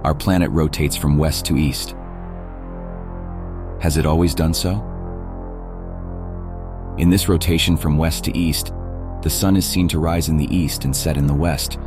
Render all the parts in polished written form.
our planet rotates from west to east. Has it always done so? In this rotation from west to east, the sun is seen to rise in the east and set in the west.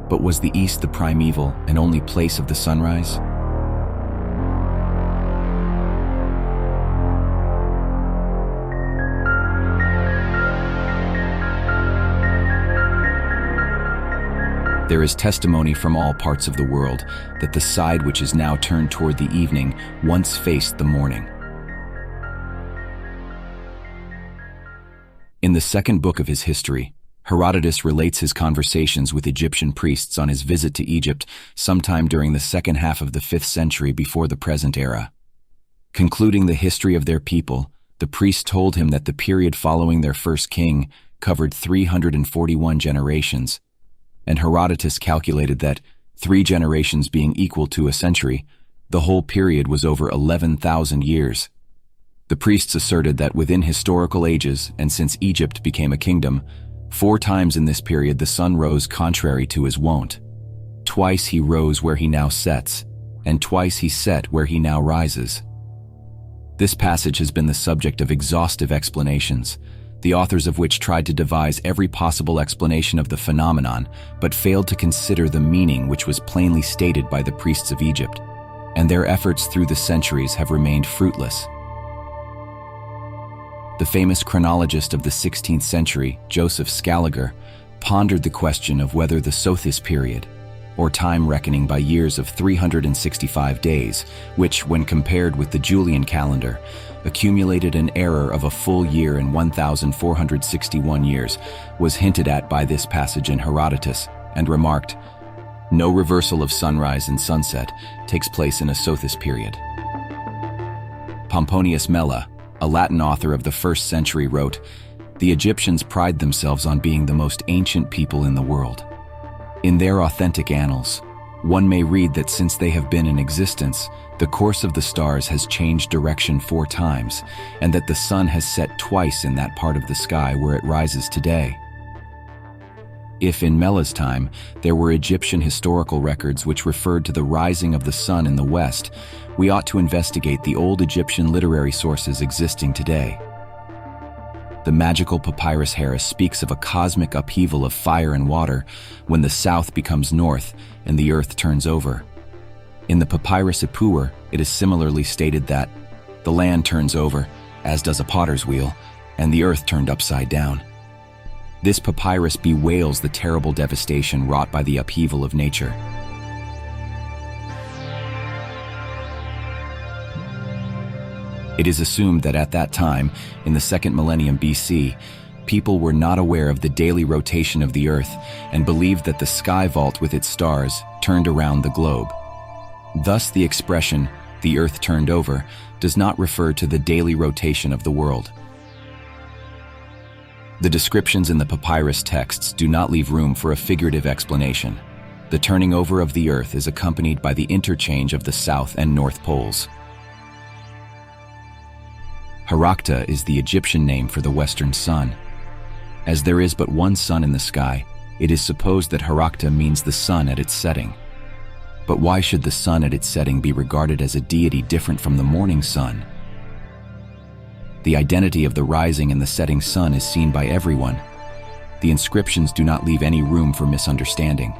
But was the east the primeval and only place of the sunrise? There is testimony from all parts of the world that the side which is now turned toward the evening once faced the morning. In the second book of his history, Herodotus relates his conversations with Egyptian priests on his visit to Egypt sometime during the second half of the 5th century before the present era. Concluding the history of their people, the priests told him that the period following their first king covered 341 generations, and Herodotus calculated that, 3 generations being equal to a century, the whole period was over 11,000 years. The priests asserted that within historical ages, and since Egypt became a kingdom, 4 times in this period the sun rose contrary to his wont. Twice he rose where he now sets, and twice he set where he now rises. This passage has been the subject of exhaustive explanations, the authors of which tried to devise every possible explanation of the phenomenon, but failed to consider the meaning which was plainly stated by the priests of Egypt, and their efforts through the centuries have remained fruitless. The famous chronologist of the 16th century, Joseph Scaliger, pondered the question of whether the Sothis period, or time reckoning by years of 365 days, which, when compared with the Julian calendar, accumulated an error of a full year in 1,461 years, was hinted at by this passage in Herodotus, and remarked, "No reversal of sunrise and sunset takes place in a Sothis period." Pomponius Mela, a Latin author of the 1st century, wrote, "The Egyptians pride themselves on being the most ancient people in the world. In their authentic annals, one may read that since they have been in existence, the course of the stars has changed direction 4 times, and that the sun has set twice in that part of the sky where it rises today." If in Mela's time there were Egyptian historical records which referred to the rising of the sun in the west, we ought to investigate the old Egyptian literary sources existing today. The magical Papyrus Harris speaks of a cosmic upheaval of fire and water when the south becomes north and the earth turns over. In the Papyrus Ipuwer, it is similarly stated that the land turns over, as does a potter's wheel, and the earth turned upside down. This papyrus bewails the terrible devastation wrought by the upheaval of nature. It is assumed that at that time, in the 2nd millennium BC, people were not aware of the daily rotation of the earth and believed that the sky vault with its stars turned around the globe. Thus the expression, "the earth turned over," does not refer to the daily rotation of the world. The descriptions in the papyrus texts do not leave room for a figurative explanation. The turning over of the earth is accompanied by the interchange of the south and north poles. Harakta is the Egyptian name for the western sun. As there is but one sun in the sky, it is supposed that Harakta means the sun at its setting. But why should the sun at its setting be regarded as a deity different from the morning sun? The identity of the rising and the setting sun is seen by everyone. The inscriptions do not leave any room for misunderstanding.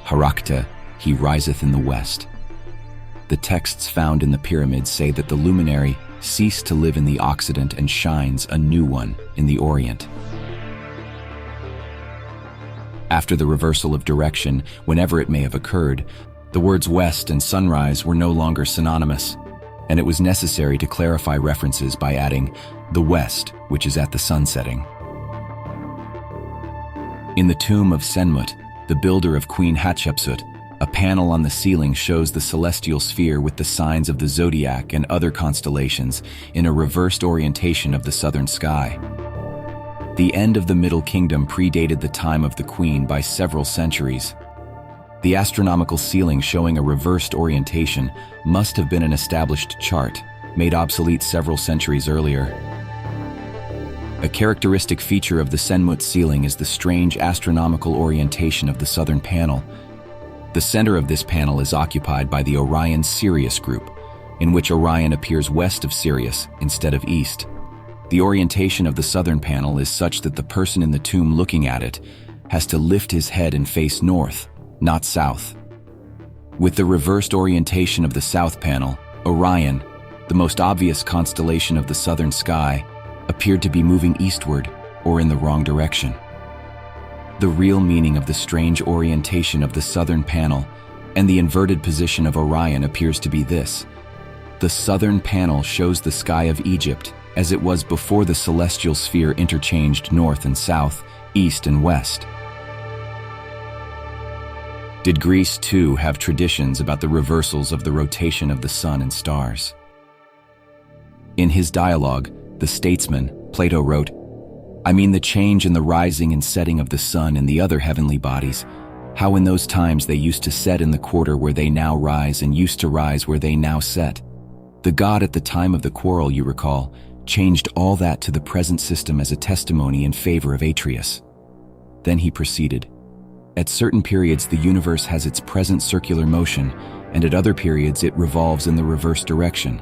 Harakta, he riseth in the west. The texts found in the pyramids say that the luminary ceased to live in the Occident and shines a new one in the Orient. After the reversal of direction, whenever it may have occurred, the words west and sunrise were no longer synonymous, and it was necessary to clarify references by adding the west, which is at the sun setting. In the tomb of Senenmut, the builder of Queen Hatshepsut, a panel on the ceiling shows the celestial sphere with the signs of the zodiac and other constellations in a reversed orientation of the southern sky. The end of the Middle Kingdom predated the time of the queen by several centuries. The astronomical ceiling showing a reversed orientation must have been an established chart, made obsolete several centuries earlier. A characteristic feature of the Senenmut ceiling is the strange astronomical orientation of the southern panel. The center of this panel is occupied by the Orion-Sirius group, in which Orion appears west of Sirius instead of east. The orientation of the southern panel is such that the person in the tomb looking at it has to lift his head and face north, not south. With the reversed orientation of the south panel, Orion, the most obvious constellation of the southern sky, appeared to be moving eastward or in the wrong direction. The real meaning of the strange orientation of the southern panel and the inverted position of Orion appears to be this. The southern panel shows the sky of Egypt as it was before the celestial sphere interchanged north and south, east and west. Did Greece, too, have traditions about the reversals of the rotation of the sun and stars? In his dialogue, The Statesman, Plato wrote, "I mean the change in the rising and setting of the sun and the other heavenly bodies, how in those times they used to set in the quarter where they now rise and used to rise where they now set. The god at the time of the quarrel, you recall, changed all that to the present system as a testimony in favor of Atreus." Then he proceeded, "At certain periods the universe has its present circular motion, and at other periods it revolves in the reverse direction.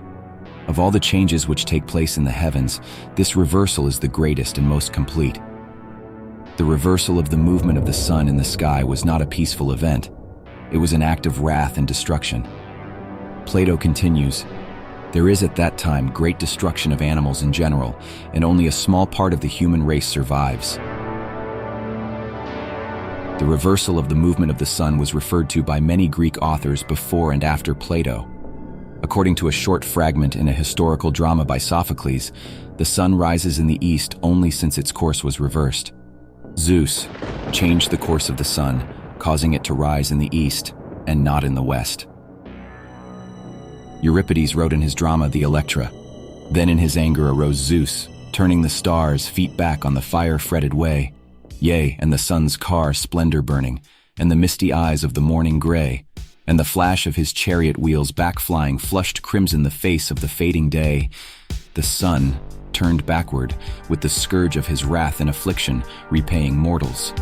Of all the changes which take place in the heavens, this reversal is the greatest and most complete. The reversal of the movement of the sun in the sky was not a peaceful event. It was an act of wrath and destruction." Plato continues, "There is at that time great destruction of animals in general, and only a small part of the human race survives." The reversal of the movement of the sun was referred to by many Greek authors before and after Plato. According to a short fragment in a historical drama by Sophocles, the sun rises in the east only since its course was reversed. Zeus changed the course of the sun, causing it to rise in the east and not in the west. Euripides wrote in his drama The Electra, "Then in his anger arose Zeus, turning the stars feet back on the fire-fretted way, yea, and the sun's car splendor burning, and the misty eyes of the morning gray, and the flash of his chariot wheels back-flying flushed crimson the face of the fading day. The sun turned backward, with the scourge of his wrath and affliction, repaying mortals."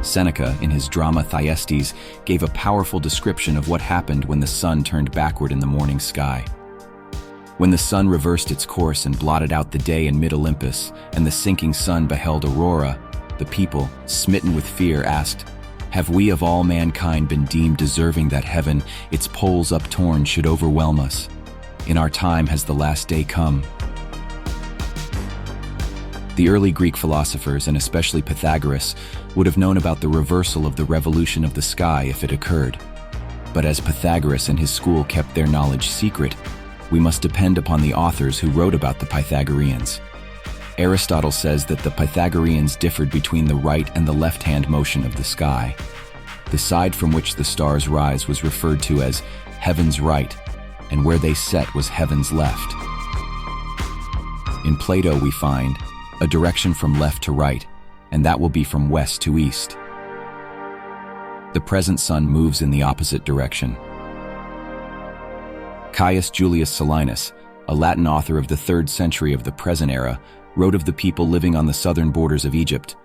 Seneca, in his drama Thyestes, gave a powerful description of what happened when the sun turned backward in the morning sky. "When the sun reversed its course and blotted out the day in mid-Olympus, and the sinking sun beheld Aurora, the people, smitten with fear, asked, 'Have we of all mankind been deemed deserving that heaven, its poles uptorn, should overwhelm us? In our time has the last day come.'" The early Greek philosophers, and especially Pythagoras, would have known about the reversal of the revolution of the sky if it occurred. But as Pythagoras and his school kept their knowledge secret, we must depend upon the authors who wrote about the Pythagoreans. Aristotle says that the Pythagoreans differed between the right and the left-hand motion of the sky. The side from which the stars rise was referred to as heaven's right, and where they set was heaven's left. In Plato we find a direction from left to right, and that will be from west to east. The present sun moves in the opposite direction. Caius Julius Solinus, a Latin author of the 3rd century of the present era, wrote of the people living on the southern borders of Egypt.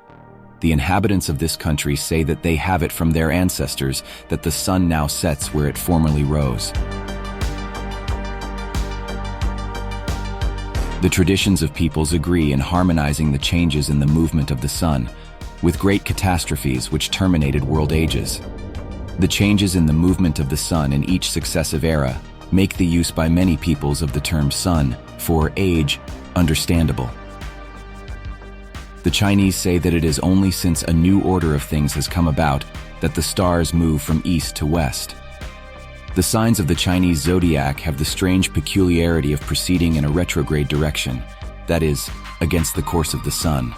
"The inhabitants of this country say that they have it from their ancestors that the sun now sets where it formerly rose." The traditions of peoples agree in harmonizing the changes in the movement of the sun, with great catastrophes which terminated world ages. The changes in the movement of the sun in each successive era make the use by many peoples of the term sun for age understandable. The Chinese say that it is only since a new order of things has come about that the stars move from east to west. The signs of the Chinese zodiac have the strange peculiarity of proceeding in a retrograde direction, that is, against the course of the sun.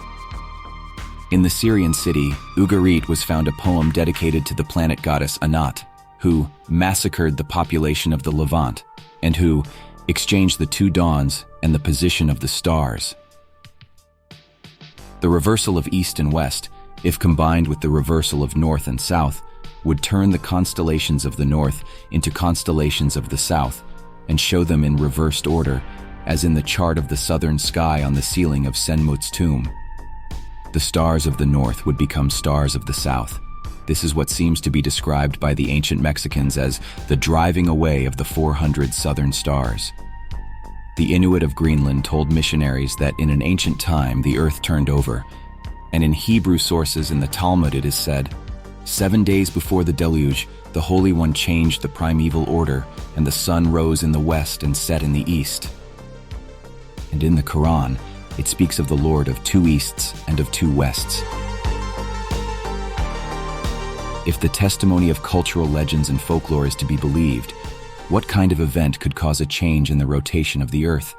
In the Syrian city, Ugarit was found a poem dedicated to the planet goddess Anat, who massacred the population of the Levant, and who exchanged the 2 dawns and the position of the stars. The reversal of east and west, if combined with the reversal of north and south, would turn the constellations of the north into constellations of the south and show them in reversed order, as in the chart of the southern sky on the ceiling of Senenmut's tomb. The stars of the north would become stars of the south, This is what seems to be described by the ancient Mexicans as the driving away of the 400 southern stars. The Inuit of Greenland told missionaries that in an ancient time the earth turned over, and in Hebrew sources in the Talmud it is said, 7 days before the deluge, the Holy One changed the primeval order, and the sun rose in the west and set in the east. And in the Quran, it speaks of the Lord of 2 easts and of 2 wests. If the testimony of cultural legends and folklore is to be believed, what kind of event could cause a change in the rotation of the Earth?